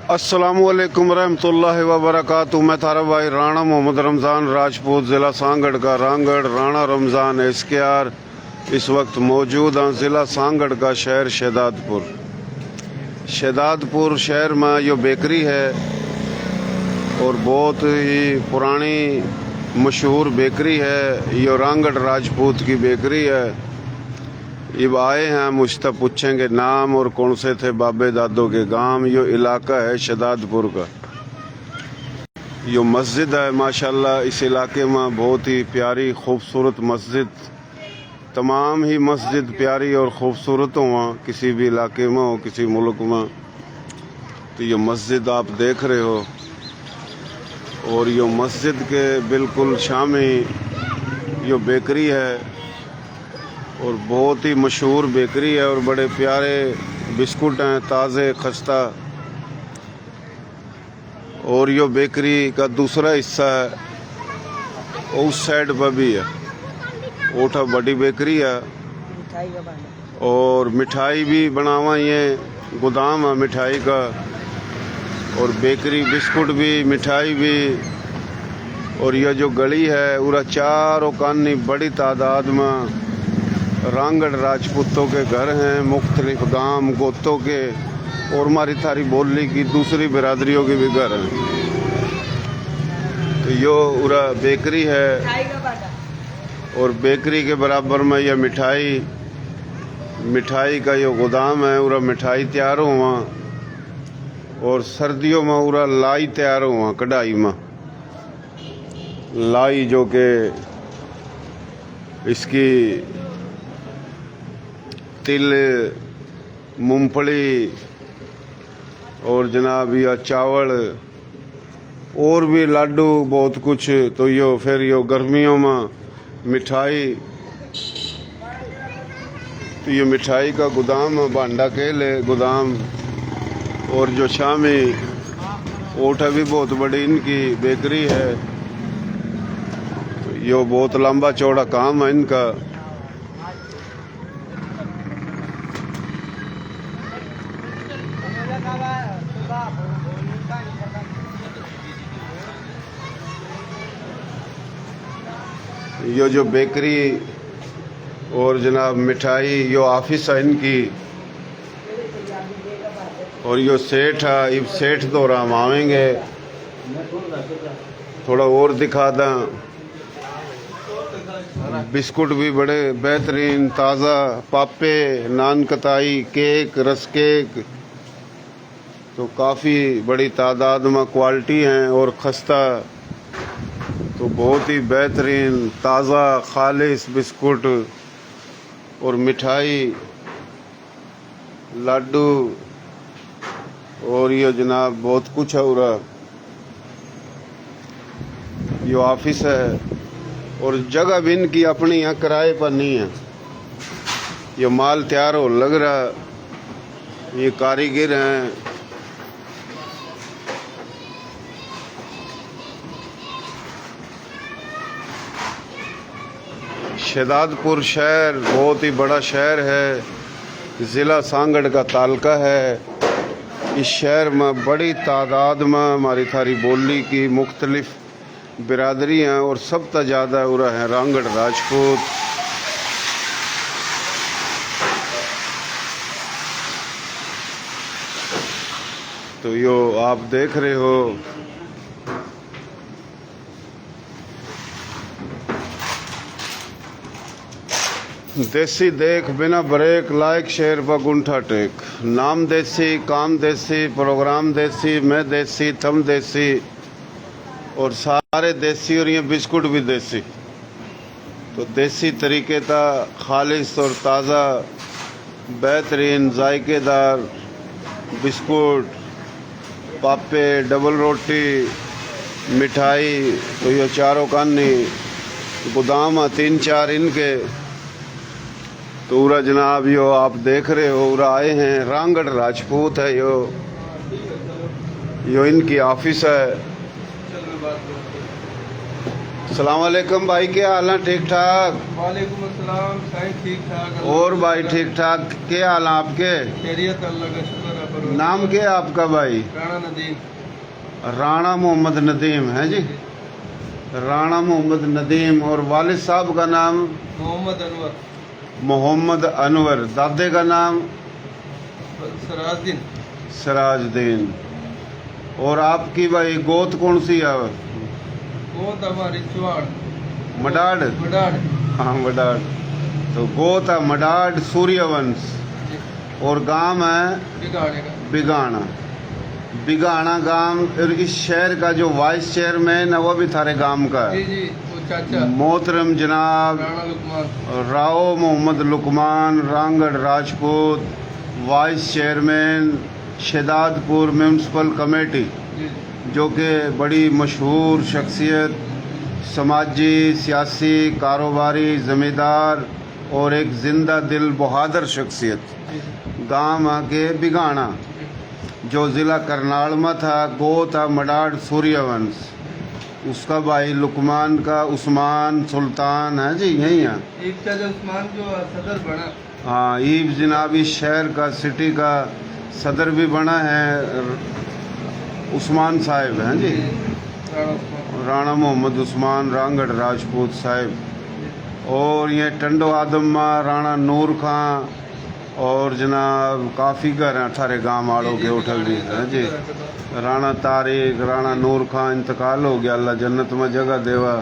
अस्सलामुअलैकुम रहमतुल्लाहि व बरकातुहू। मैं थारा भाई राणा मोहम्मद रमज़ान राजपूत, ज़िला सांगड़ का रांगड़ राणा रमज़ान एसकेआर इस वक्त मौजूद हाँ ज़िला सांगड़ का शहर शहदादपुर शहर में यो बेकरी है और बहुत ही पुरानी मशहूर बेकरी है। यो रांगड़ राजपूत की बेकरी है। अब आए हैं, मुझसे पूछेंगे नाम और कौन से थे बाबे दादों के गांव। यो इलाका है शहदादपुर का। यो मस्जिद है माशाल्लाह। इस इलाके में बहुत ही प्यारी खूबसूरत मस्जिद, तमाम ही मस्जिद प्यारी और ख़ूबसूरत हो किसी भी इलाके में हो, किसी मुल्क में। तो ये मस्जिद आप देख रहे हो और यो मस्जिद के बिल्कुल सामने यो बेकरी है और बहुत ही मशहूर बेकरी है और बड़े प्यारे बिस्कुट हैं, ताज़े खस्ता। और यो बेकरी का दूसरा हिस्सा है उस साइड पर भी है, ओठा बड़ी बेकरी है और मिठाई भी बनावा। ये गोदाम है मिठाई का और बेकरी, बिस्कुट भी, मिठाई भी। और यह जो गली है पूरा चारों कानी बड़ी तादाद में रांगड़ राजपूतों के घर हैं, मुख्तलिफ गांव गोतों के और हमारी थारी बोली की दूसरी बिरादरियों के भी घर हैं। तो यो पूरा बेकरी है और बेकरी के बराबर में यह मिठाई का यो गोदाम है। पूरा मिठाई तैयार हुआ और सर्दियों में पूरा लाई तैयार हुआ, कढ़ाई में लाई जो के इसकी तिल, मूंगफली और जनाब यह चावल और भी लाडू बहुत कुछ। तो यो फिर यो गर्मियों में मिठाई, तो ये मिठाई का गोदाम है, भांडा केले गोदाम। और जो शामी ओठा भी बहुत बड़ी इनकी बेकरी है। तो यो बहुत लंबा चौड़ा काम है इनका। यो जो बेकरी और जनाब मिठाई यो ऑफिस है इनकी। और यो सेठ है, इब सेठ दौरा हम आवेंगे, थोड़ा और दिखा दें। बिस्कुट भी बड़े बेहतरीन ताज़ा, पापे, नान कताई, केक, रस केक। तो काफ़ी बड़ी तादाद में क्वालिटी हैं और खस्ता। तो बहुत ही बेहतरीन ताज़ा खालिस बिस्कुट और मिठाई, लाडू और ये जनाब बहुत कुछ है। पूरा ये ऑफिस है और जगह भी इनकी अपनी यहाँ किराए पर नहीं है। ये माल तैयार हो लग रहा, ये कारीगर हैं। शहदादपुर शहर बहुत ही बड़ा शहर है, ज़िला सांगड़ का तालका है। इस शहर में बड़ी तादाद में हमारी थारी बोली की मुख्तलिफ बिरादरी हैं और सबसे ज़्यादा उरा है रांगड़ राजपूत। तो यो आप देख रहे हो देसी देख बिना ब्रेक, लाइक शेयर पर गुंठा टेक। नाम देसी, काम देसी, प्रोग्राम देसी, मैं देसी, थम देसी और सारे देसी। और ये बिस्कुट भी देसी। तो देसी तरीके का खालिस और ताज़ा बेहतरीन जायकेदार बिस्कुट, पापे, डबल रोटी, मिठाई। तो ये चारों कानी गोदाम है, 3-4 इनके। तो पूरा जनाब यो आप देख रहे हो, पूरा आए हैं रांगड़ राजपूत है। यो इनकी ऑफिस है। अस्सलाम वालेकुम भाई, क्या हाल है? ठीक ठाक? वालेकुम अस्सलाम, ठीक ठाक। और भाई ठीक ठाक, क्या हाल है आपके? खैरियत, अल्लाह का शुक्र है। फरवरी। नाम क्या है आपका भाई? राणा नदीम। राणा मोहम्मद नदीम है जी, राणा मोहम्मद नदीम। और वालिद साहब का नाम? मोहम्मद अनवर। मोहम्मद अनवर। दादे का नाम? सराजुद्दीन। सराजुद्दीन। और आपकी भाई गोत कौन सी है? गोत हमारी चुवाड़। मडाड। मडाड। हाँ मडाड। तो गोत है मडाड सूर्यवंश। और गांव है बिगाड़े का। बिगाना। बिगाना गांव। और इस शहर का जो वाइस चेयरमैन है वो भी थारे गांव का है? जी जी, वो चाचा मोहतरम जनाब Rana Luqman. Rao Mohammad Luqman Rangar Rajput, vice chairman Shahdadpur municipal committee, जी जो कि बड़ी मशहूर शख्सियत, समाजी, सियासी, कारोबारी, ज़मींदार और एक ज़िंदा दिल बहादुर शख्सियत। जी गांव के बिगाना जो ज़िला करनाल में था, गो था मडाड सूर्यवंश। उसका भाई लुकमान का उस्मान सुल्तान है जी, यही है। एक चाचा उस्मान जो सदर बना। हाँ, ईब जनाब इस शहर का, सिटी का सदर भी बना है उस्मान साहिब हैं जी, राणा उस्मान। राणा मोहम्मद उस्मान रांगड़ राजपूत साहिब। और ये टंडो आदम राणा नूर खां और जनाब काफ़ी घर हैं अठारे गाँव वालों के उठल भी हैं जी। राणा तारिक, राणा नूर खां इंतकाल हो गया, अल्लाह जन्नत में जगह देवा।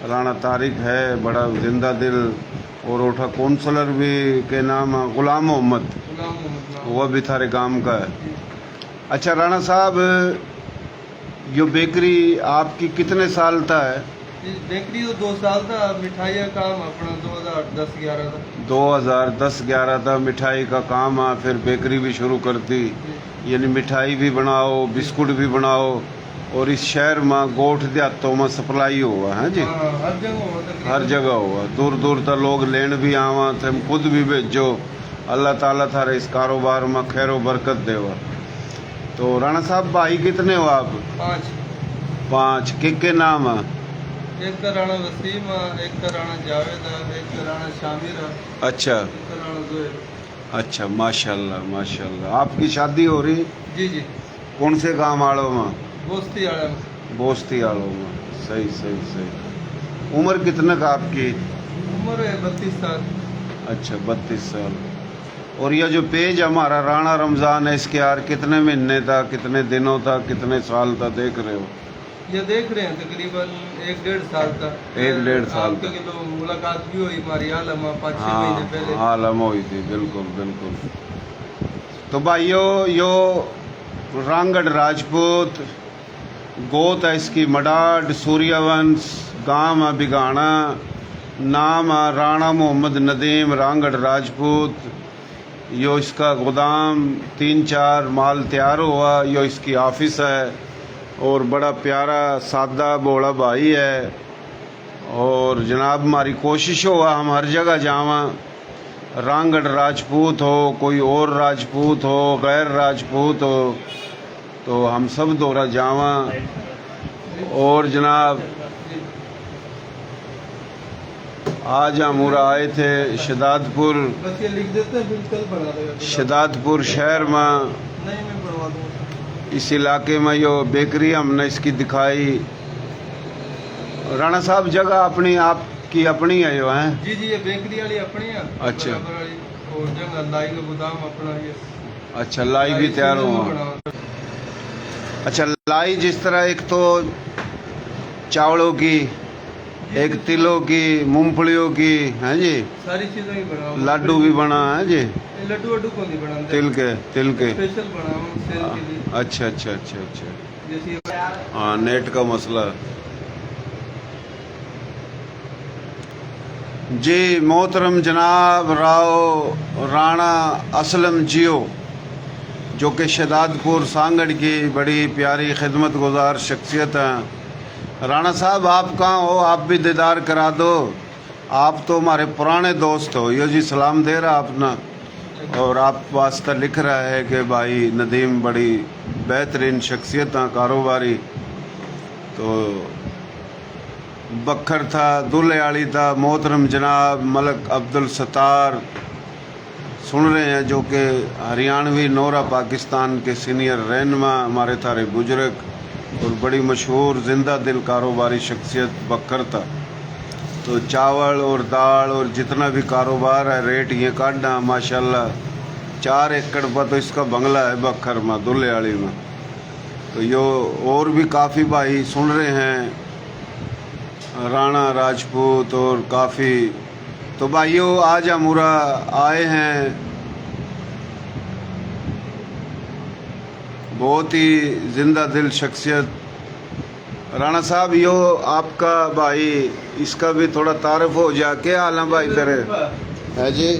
राणा तारिक है बड़ा जिंदा दिल। और उठा कौंसलर भी के नाम है गुलाम मोहम्मद, वह भी थारे गांव का है। अच्छा राणा साहब, यो बेकरी आपकी कितने साल था है? बेकरी तो 2 साल था। मिठाई का काम अपना 2010-11 था। 2010-11 था मिठाई का काम है, फिर बेकरी भी शुरू कर दी। यानी मिठाई भी बनाओ, बिस्कुट भी बनाओ। और इस शहर में गोठ देहातों में सप्लाई हुआ है जी। हाँ, हर जगह हुआ तकरीबन। हर जगह हुआ, दूर दूर तक लोग लेन भी आवा थे, खुद भी भेजो। अल्लाह ताला थारे इस कारोबार में खैरो बरकत देवा। तो राणा साहब भाई कितने हो आप? 5। 5। के नाम है? एक का राणा वसीम है, एक का राणा जावेद है, एक का राणा शामिर है, अच्छा एक का राणा जोहेब। अच्छा, माशाल्लाह माशाल्लाह। आपकी शादी हो रही? जी जी, कौन से गाँव वालों में? बोस्ती आड़ा में। बोस्ती वालों में। सही सही सही। उम्र कितने का आपकी? उम्र है 32 साल। अच्छा 32 साल। और यह जो पेज हमारा राणा रमज़ान है, इसके यार कितने महीने था, कितने दिनों था, कितने साल था देख रहे हो? ये देख रहे हैं तकरीबन 1-1.5 साल तक। 1-1.5 साल आपके तक। तो मुलाकात भी हुई हमारी आलमा 5-6 हाँ महीने पहले। आलम हुई थी, बिल्कुल बिल्कुल। तो भाइयों, यो रांगड़ राजपूत, गोत है इसकी मडाड सूर्यवंश, गांव है बिगाना, नाम है राणा मोहम्मद नदीम रांगड़ राजपूत। यो इसका गोदाम 3-4 माल तैयार हुआ, यो इसकी ऑफिस है। और बड़ा प्यारा सादा बोला भाई है। और जनाब हमारी कोशिश हो हम हर जगह जावा, रांगड़ राजपूत हो, कोई और राजपूत हो, गैर राजपूत हो, तो हम सब दौरा जावा। और जनाब आज हम आए थे शहदादपुर, बस ये लिख देते हैं, बिल कल बना देगा। शहदादपुर शहर में, नहीं, मैं बनवा दूँगा। इस इलाके में यो बेकरी हमने इसकी दिखाई। राणा साहब जगह अपनी आपकी अपनी है यो है? जी जी, ये बेकरी वाली अपनी है। अच्छा। बराबर वाली। और जगह लाई का गोदाम अपना ये। अच्छा लाई भी तैयार हुआ। अच्छा लाई जिस तरह एक तो चावलों की, एक तिलों की, मूंगफलियों की है जी, सारी चीज़ों की बना। लड्डू भी बना है जी। लड्डू वड्डू को नहीं बनाते, तिल के स्पेशल बना सेल के लिए। अच्छा अच्छा अच्छा अच्छा। जैसे हाँ नेट का मसला जी। मोहतरम जनाब राव राणा असलम जियो, जो कि शहदादपुर सांगड़ की बड़ी प्यारी खिदमत गुजार शख्सियत हैं। राणा साहब आप कहाँ हो? आप भी दीदार करा दो। आप तो हमारे पुराने दोस्त हो। यो जी सलाम दे रहा अपना, और आप वास्ता लिख रहा है कि भाई नदीम बड़ी बेहतरीन शख्सियत हैं, कारोबारी। तो बखर था, दुल्हे आली था, मोहतरम जनाब मलक अब्दुल सत्तार सुन रहे हैं, जो कि हरियाणवी नोरा पाकिस्तान के सीनियर रहनुमा हमारे थारे बुजुर्ग और बड़ी मशहूर जिंदा दिल कारोबारी शख्सियत बकर था। तो चावल और दाल और जितना भी कारोबार है रेट ये काटना माशाल्लाह 4 एकड़ पर तो इसका बंगला है बखर में दुल्लेवाली में। तो यो और भी काफ़ी भाई सुन रहे हैं राणा राजपूत और काफ़ी। तो भाइयों आज अमूरा आए हैं, बहुत ही जिंदा दिल शख्सियत राणा साहब। यो आपका भाई, इसका भी थोड़ा तारुफ हो जा। क्या हाल है भाई तेरे? है जी,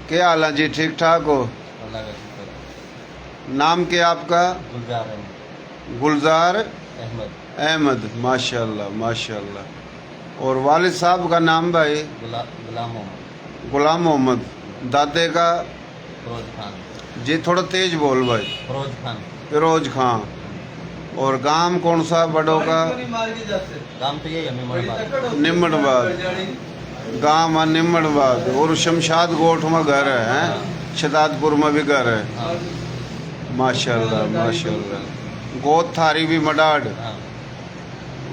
क्या हाल है जी? ठीक ठाक हो? अल्लाह का शुक्र। नाम क्या आपका? गुलजार अहमद। गुलजार अहमद। माशाल्लाह माशाल्लाह। और वालिद साहब का नाम भाई? गुलाम मोहम्मद। गुलाम मोहम्मद। दादे का? फिरोज खान। जी थोड़ा तेज बोल भाई। फिरोज खान। फिरोज खान। और गांव कौन सा बड़ों का? काम तो यही है निम्मड़बाद। गांव है निम्मड़बाद। और शमशाद गोठ में घर है, हैं? शदादपुर में भी घर है। हाँ। माशाल्लाह माशाल्लाह। गोद थारी भी मडाड। हाँ।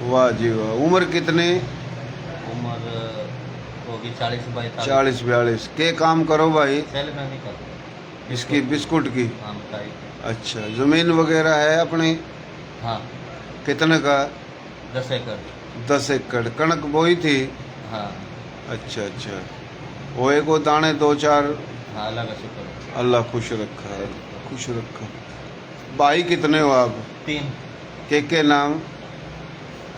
वाह जी वाह। उम्र कितनी? उम्र होगी 40-42। 40-42। के काम करो भाई? सेल में नहीं करता। इसकी बिस्कुट की? हाँ मिठाई। अच्छा, जमीन वगैरह है अपनी? हाँ। कितने का? 10 एकड़। 10 एकड़। कणक बोई थी? हाँ। अच्छा अच्छा। होए को दाने 2-4? हाँ अल्लाह का शुक्र। अल्लाह खुश रखा है, खुश रखा। भाई कितने हो आप? 3। के नाम?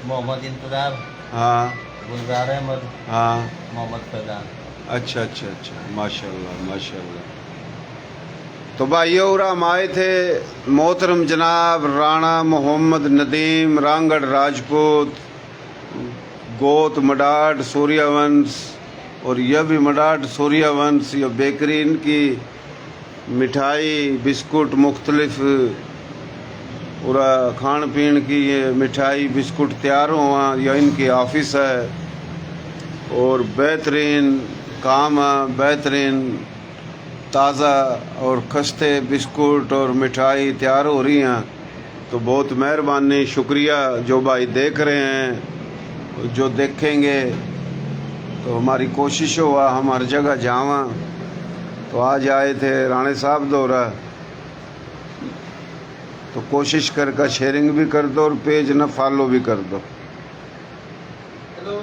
मोहम्मद इंतजार, हाँ गुलजार अहमद, हाँ। मोहम्मद फैजान। अच्छा अच्छा अच्छा। माशाल्लाह माशाल्लाह। तो भाइयों और हम आए थे मोहतरम जनाब राणा मोहम्मद नदीम रांगड़ राजपूत गोत मडाड सूर्यवंश। और यह भी मडाड सूर्यवंश, यह बेकरी इनकी मिठाई बिस्कुट मुख्तलिफ और खान पीन की ये मिठाई बिस्कुट तैयार हुआ। यह इनकी ऑफिस है और बेहतरीन काम है, बेहतरीन ताज़ा और खस्ते बिस्कुट और मिठाई तैयार हो रही हैं। तो बहुत मेहरबानी, शुक्रिया जो भाई देख रहे हैं, जो देखेंगे। तो हमारी कोशिश हुआ हम हर जगह जावा। तो आज आए थे राणे साहब दौरा, तो कोशिश कर शेयरिंग भी कर दो और पेज न फॉलो भी कर दो। हेलो।